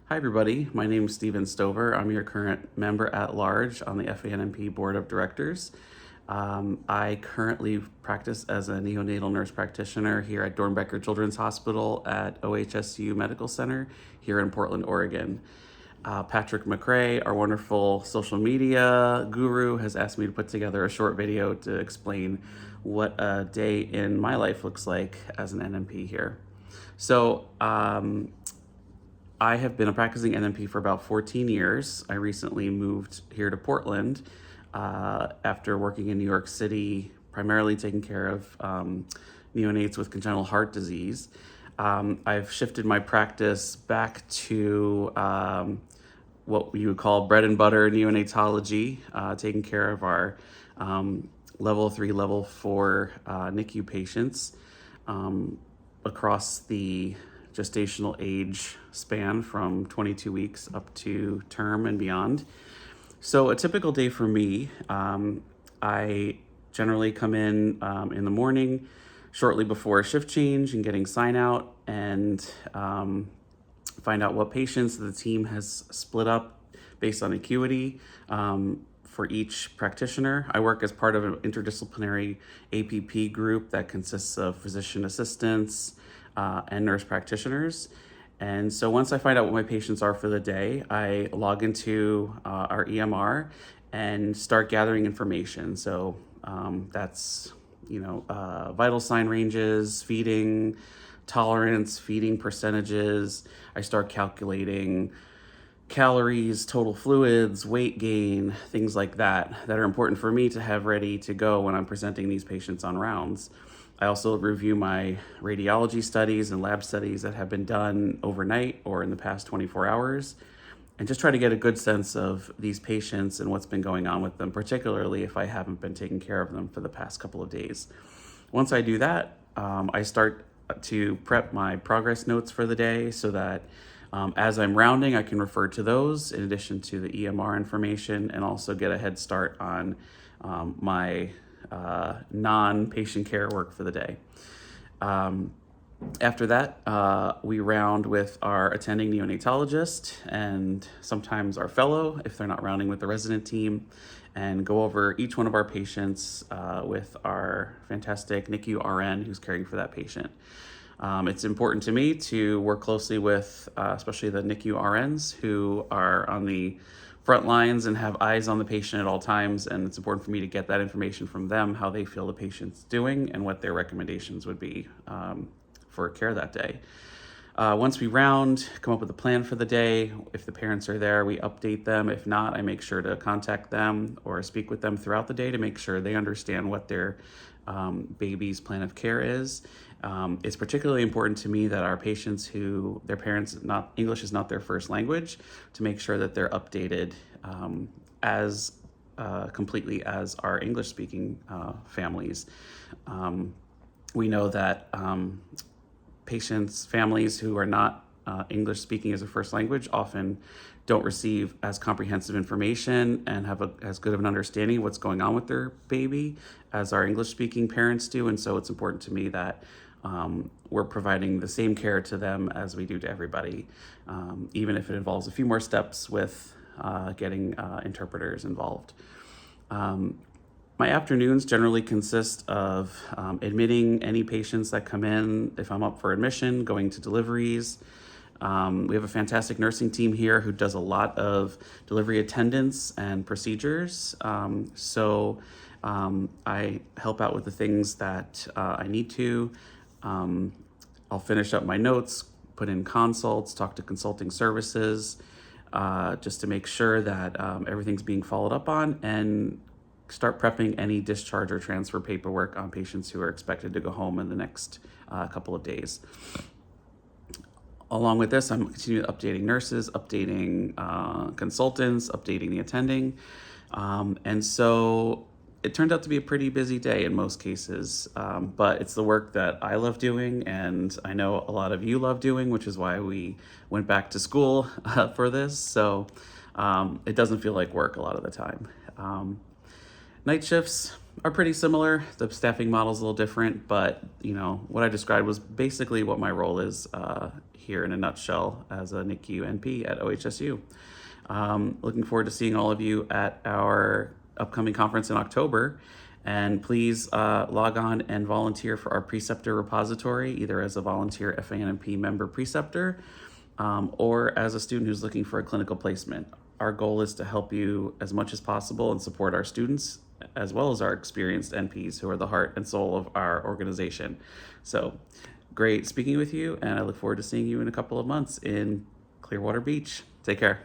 Hi, everybody. My name is Steven Stover. I'm your current member at large on the FANMP Board of Directors. I currently practice as a neonatal nurse practitioner here at Dornbecker Children's Hospital at OHSU Medical Center here in Portland, Oregon. Patrick McRae, our wonderful social media guru, has asked me to put together a short video to explain what a day in my life looks like as an NMP here. So, I have been a practicing NMP for about 14 years. I recently moved here to Portland after working in New York City, primarily taking care of neonates with congenital heart disease. I've shifted my practice back to what you would call bread and butter neonatology, taking care of our level 3, level 4 NICU patients across the gestational age span from 22 weeks up to term and beyond. So a typical day for me, I generally come in the morning shortly before shift change and getting sign out and find out what patients the team has split up based on acuity for each practitioner. I work as part of an interdisciplinary APP group that consists of physician assistants and nurse practitioners. And so once I find out what my patients are for the day, I log into our EMR and start gathering information. So that's, vital sign ranges, feeding tolerance, feeding percentages. I start calculating calories, total fluids, weight gain, things like that are important for me to have ready to go when I'm presenting these patients on rounds. I also review my radiology studies and lab studies that have been done overnight or in the past 24 hours and just try to get a good sense of these patients and what's been going on with them, particularly if I haven't been taking care of them for the past couple of days. Once I do that, I start to prep my progress notes for the day so that as I'm rounding, I can refer to those in addition to the EMR information and also get a head start on my non-patient care work for the day. After that, we round with our attending neonatologist and sometimes our fellow if they're not rounding with the resident team, and go over each one of our patients with our fantastic NICU RN who's caring for that patient. It's important to me to work closely with especially the NICU RNs who are on the front lines and have eyes on the patient at all times, and it's important for me to get that information from them, how they feel the patient's doing and what their recommendations would be for care that day. Once we round, come up with a plan for the day. If the parents are there, we update them. If not, I make sure to contact them or speak with them throughout the day to make sure they understand what their baby's plan of care is. It's particularly important to me that our patients who their parents English is not their first language, to make sure that they're updated as completely as our English speaking families. We know that families who are not English speaking as a first language often don't receive as comprehensive information and have as good of an understanding of what's going on with their baby as our English speaking parents do. And so it's important to me that we're providing the same care to them as we do to everybody, even if it involves a few more steps with getting interpreters involved. My afternoons generally consist of admitting any patients that come in if I'm up for admission, going to deliveries. We have a fantastic nursing team here who does a lot of delivery attendance and procedures. So I help out with the things that I need to. I'll finish up my notes, put in consults, talk to consulting services, just to make sure that everything's being followed up on, and start prepping any discharge or transfer paperwork on patients who are expected to go home in the next couple of days. Along with this, I'm continuing updating nurses, updating consultants, updating the attending. And so it turned out to be a pretty busy day in most cases, but it's the work that I love doing, and I know a lot of you love doing, which is why we went back to school for this. So it doesn't feel like work a lot of the time. Night shifts are pretty similar. The staffing model is a little different, but what I described was basically what my role is here in a nutshell as a NICU NP at OHSU. Looking forward to seeing all of you at our upcoming conference in October. And please log on and volunteer for our preceptor repository, either as a volunteer FANMP member preceptor or as a student who's looking for a clinical placement. Our goal is to help you as much as possible and support our students, as well as our experienced NPs who are the heart and soul of our organization. So great speaking with you, and I look forward to seeing you in a couple of months in Clearwater Beach. Take care.